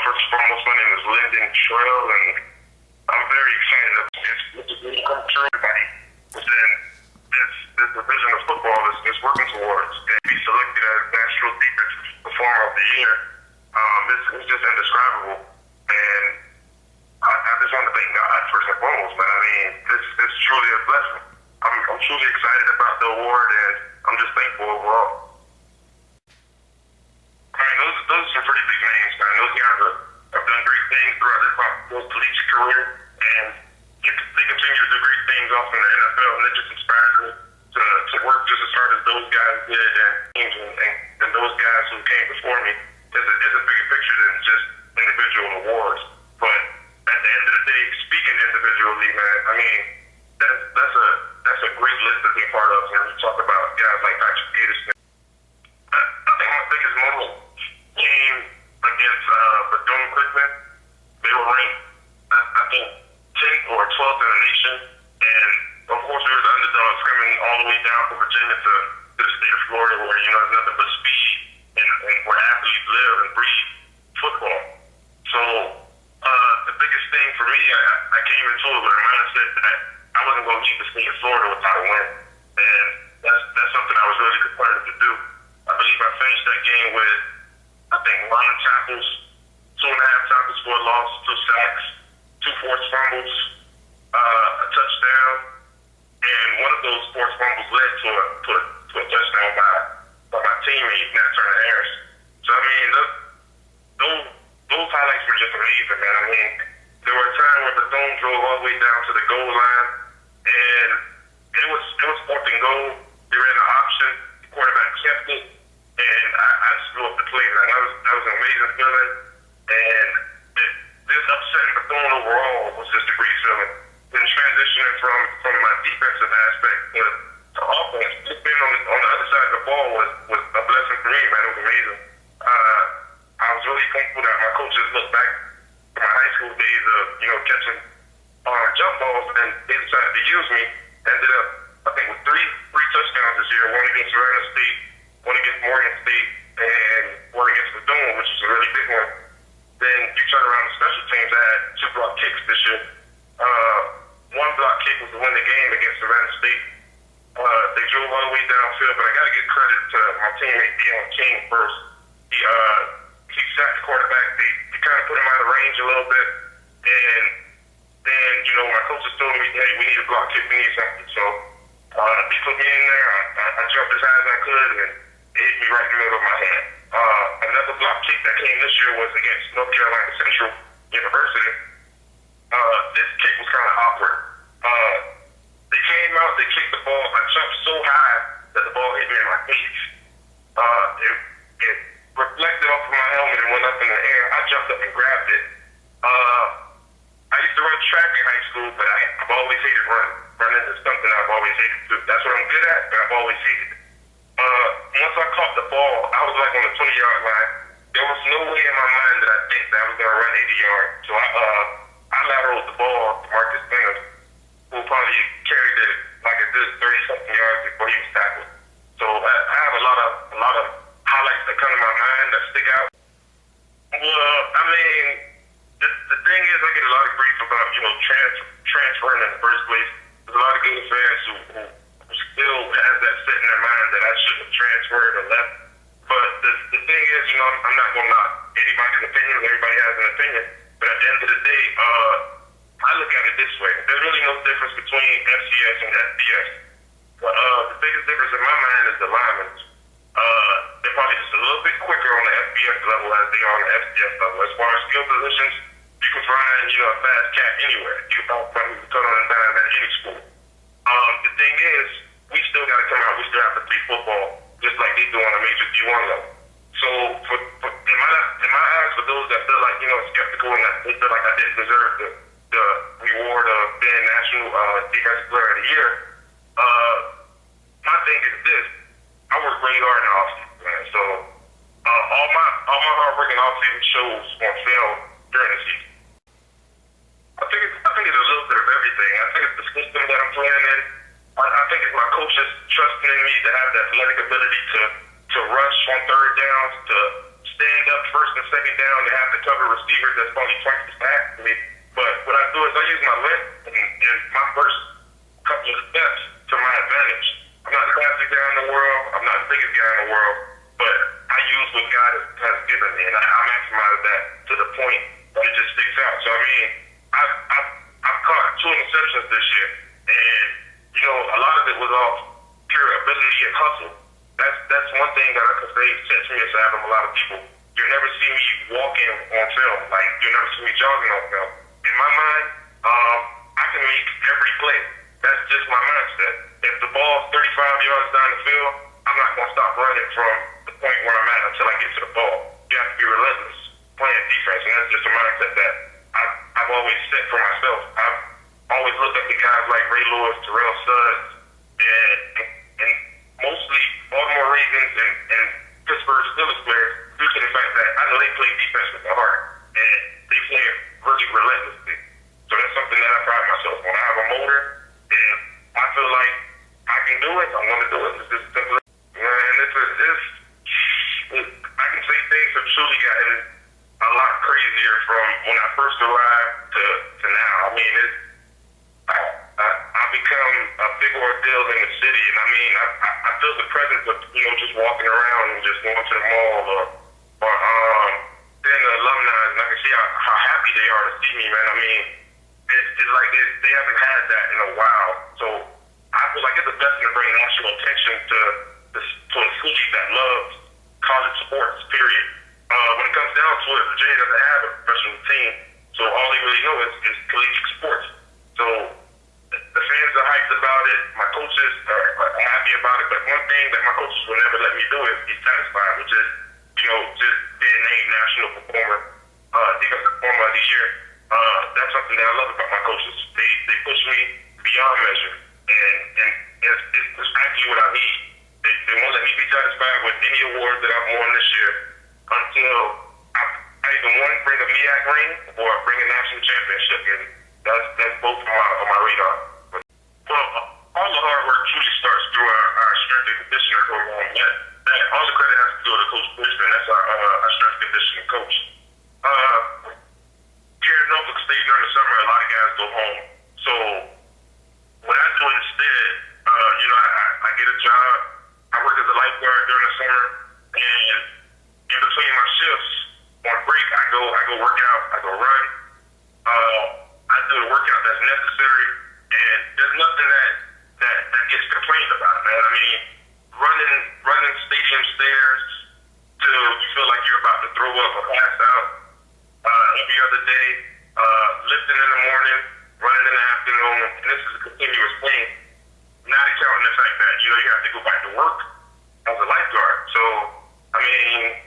first and foremost, my name is Lynden, and I'm very excited that it's a dream come true. Everybody within this division of football is working towards and be selected as National Defensive Performer of the Year. It's just indescribable, and I just want to thank God first and foremost, man. I mean, it's truly a blessing. I'm truly excited about the award, and I'm just thankful overall. I mean, those are some pretty big names, man. Those guys have done great things throughout their collegiate career, and they continue to do great things off in the NFL, and it just inspires me to work just as hard as those guys did, and those guys who came before me. It's a bigger picture than just individual awards. But at the end of the day, speaking individually, man, I mean, that's a great list to be a part of. When you talk about guys like Dr. Peterson, I think my biggest moment came against Bethune-Cookman. They were ranked, I think, 10th or 12th in the nation, and of course we were the underdogs coming all the way down from Virginia to the state of Florida, where there's nothing but speed and where athletes live and breathe football. So the biggest thing for me, I came into it with a mindset that I wasn't going to leave the state of Florida without a win, and that's something I was really determined to do. I believe I finished that game with, I think, 9 tackles, 2.5 tackles for a loss, 2 sacks, 2 forced fumbles, a touchdown, and one of those forced fumbles led to a touchdown by my teammate, Nat Turner-Harris. So, I mean, those highlights were just amazing, man. I mean, there were a time where Bethune drove all the way down to the goal line, and it was 4th and goal. They ran an option, the quarterback kept it, and I just blew up the play, man. That was an amazing feeling, and this upsetting Bethune overall was just a great feeling. Then transitioning from my defensive aspect to offense, just being on the other side of the ball was a blessing for me, man. It was amazing. I was really thankful that my coaches looked back to my high school days of catching jump balls, and they decided to use me. Ended up, I think, with three touchdowns this year. One against Savannah State, one against Morgan State, and one against Bethune, which is a really big one. Then you turn around the special teams. I had 2 block kicks this year. One block kick was to win the game against Savannah State. They drove all the way downfield, but I got to give credit to my teammate Dion King first. He sacked the quarterback. They kind of put him out of range a little bit, and then my coaches told me, hey, we need a block kick, we need something. So they put me in there. I jumped as high as I could, and it hit me right in the middle of my hand. Another block kick that came this year was against North Carolina Central University. This kick was kind of awkward. They came out, they kicked the ball. I jumped so high that the ball hit me in my face. It reflected off of my helmet and went up in the air. I jumped up and grabbed it. I used to run track in high school, but I've always hated running. Running is something I've always hated to do. That's what I'm good at, but I've always hated it. Once I caught the ball, I was like on the 20-yard line. There was no way in my mind that I think that I was going to run 80 yards. So I lateraled the ball to Marcus Singer, who probably carried it like a good 30-something yards before he was tackled. So I have a lot of highlights that come to my mind that stick out. Well, I mean, the thing is, I get a lot of grief about transferring in the first place. There's a lot of good fans who still has that set in their mind that I shouldn't have transferred or left. But the thing is, I'm not going to knock anybody's opinion. Everybody has an opinion. But at the end of the day, I look at it this way. There's really no difference between FCS and FBS. But the biggest difference in my mind is the linemen. They're probably just a little bit quicker on the FBS level as they are on the FCS level. As far as skill positions, you can find a fast cat anywhere. You can find somebody who can turn on a dime at any school. The thing is, we still got to come out. We still have to play football just like they do on a major D1 level. So in my eyes, for those that feel like skeptical and that they feel like I didn't deserve the reward of being National Defensive Player of the Year, my thing is this: I work really hard in the offseason, man. So all my hard work in the offseason shows on film during the season. I think it's a little bit of everything. I think it's the system that I'm playing in. I think it's my coaches trusting in me to have the athletic ability to rush on third downs, to stand up first and second down and have to cover receivers that's probably twice as fast as me. But what I do is I use my length and my first couple of steps to my advantage. I'm not the fastest guy in the world. I'm not the biggest guy in the world. But I use what God has given me, and I maximize that to the point that it just sticks out. So, I mean, I've caught 2 interceptions this year, and, you know, a lot of it was off pure ability and hustle. That's one thing that I can say sets me aside from a lot of people. You'll never see me walking on film. Like, you'll never see me jogging on film. In my mind, I can make every play. That's just my mindset. If the ball's 35 yards down the field, I'm not going to stop running from the point where I'm at until I get to the ball. You have to be relentless playing defense, and that's just a mindset that I've always set for myself. I've always looked up to guys like Ray Lewis, Terrell Suggs, and mostly Baltimore Ravens and Pittsburgh Steelers players due to the fact that I know they play defense with their heart, and they play it really relentlessly. So that's something that I pride myself on. I have a motor, and I feel like I can do it. I'm going to do it. It's just simple. Man, I can say things have truly gotten a lot crazier from when I first arrived to now. I mean, I've become a big ordeal in the city, and I mean, I feel the presence of, you know, just walking around and just going to the mall or seeing the alumni, and I can see how happy they are to see me, man. I mean, it's like they haven't had that in a while. So I feel like it's a blessing to bring national attention to a city that loves college sports, period. When it comes down to it, Virginia doesn't have a professional team, so all they really know is collegiate sports. So the fans are hyped about it. My coaches are happy about it. But one thing that my coaches will never let me do is be satisfied with just being named national performer, defensive performer of the year. That's something that I love about my coaches. They push me beyond measure, and it's actually what I need. They won't let me be satisfied with any award that I've won this year until I either bring a MEAC ring or bring a national championship, and that's both on my radar. Well, all the hard work truly starts through our strength and conditioning program. That all the credit has to go to Coach Brisbane. That's our strength and conditioning coach. Here in Norfolk State during the summer, a lot of guys go home. So what I do instead, I get a job. I work as a lifeguard during the summer, and in between my shifts on break, I go work out. I go run. I do the workout that's necessary, and there's nothing that gets complained about, man. I mean, running stadium stairs till you feel like you're about to throw up or pass out every other day, lifting in the morning, running in the afternoon, and this is a continuous thing. Not accounting the fact that, you have to go back to work as a lifeguard. So, I mean,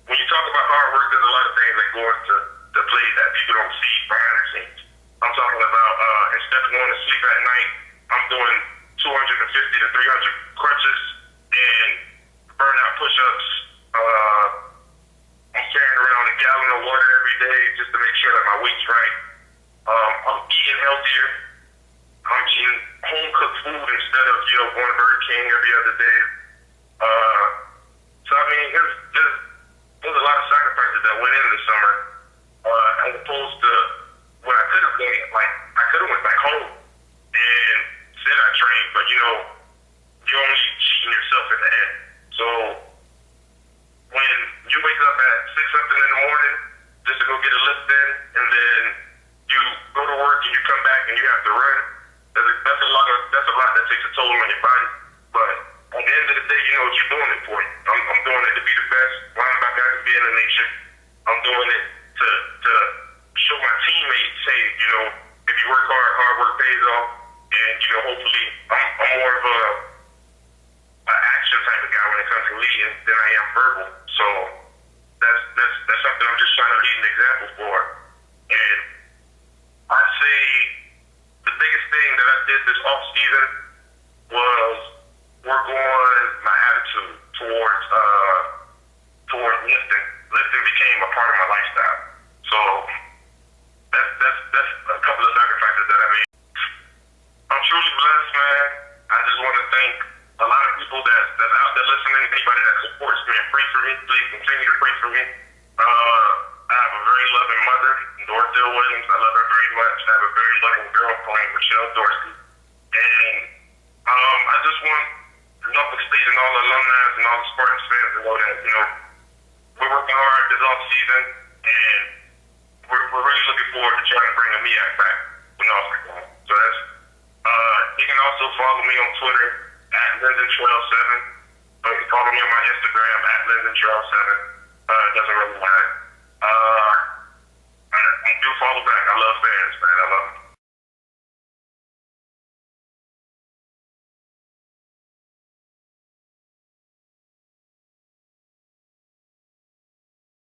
when you talk about hard work, there's a lot of things that go into play that people don't see behind the scenes. I'm talking about instead of going to sleep at night, I'm doing 250 to 300 crunches and burnout push-ups. I'm carrying around a gallon of water every day just to make sure that my weight's right. I'm eating healthier. I'm eating home-cooked food instead of, going to Burger King every other day. So, I mean, there's a lot of sacrifices that went into the summer, as opposed to what I could have done. Like, I could have went back home and said I trained, but, you're only shooting yourself in the head. So, when you wake up at 6 something in the morning just to go get a lift in, and then you go to work and you come back and you have to run, that's a lot that takes a toll on your body. But at the end of the day, you know what you're doing it for. I'm doing it to be the best linebacker I can be in the nation. I'm doing it to show my teammates, hey, if you work hard work pays off. And, hopefully I'm more of an action type of guy when it comes to leading than I am verbal. So that's something I'm just trying to lead an example for. And I'd say the biggest thing that I did this off season was work on my attitude towards lifting. Lifting became a part of my lifestyle. So that's a couple of sacrifices that I made. I'm truly blessed, man. I just want to thank a lot of people that's out there listening. anybody that supports me and prays for me, please continue to pray for me. I have a very loving mother, Dorothea Williams. I love her very much. I have a very loving girlfriend, Michelle Dorsey. And I just want Norfolk State and all the alumni and all the Spartans fans to know that, we're working hard this off season, and we're really looking forward to trying to bring the MEAC back to Norfolk. So that's you can also follow me on Twitter at Lynden Trail 7. You can follow me on my Instagram at Lynden Trail 7. It doesn't really matter. I do follow back. I love fans, man. I love them.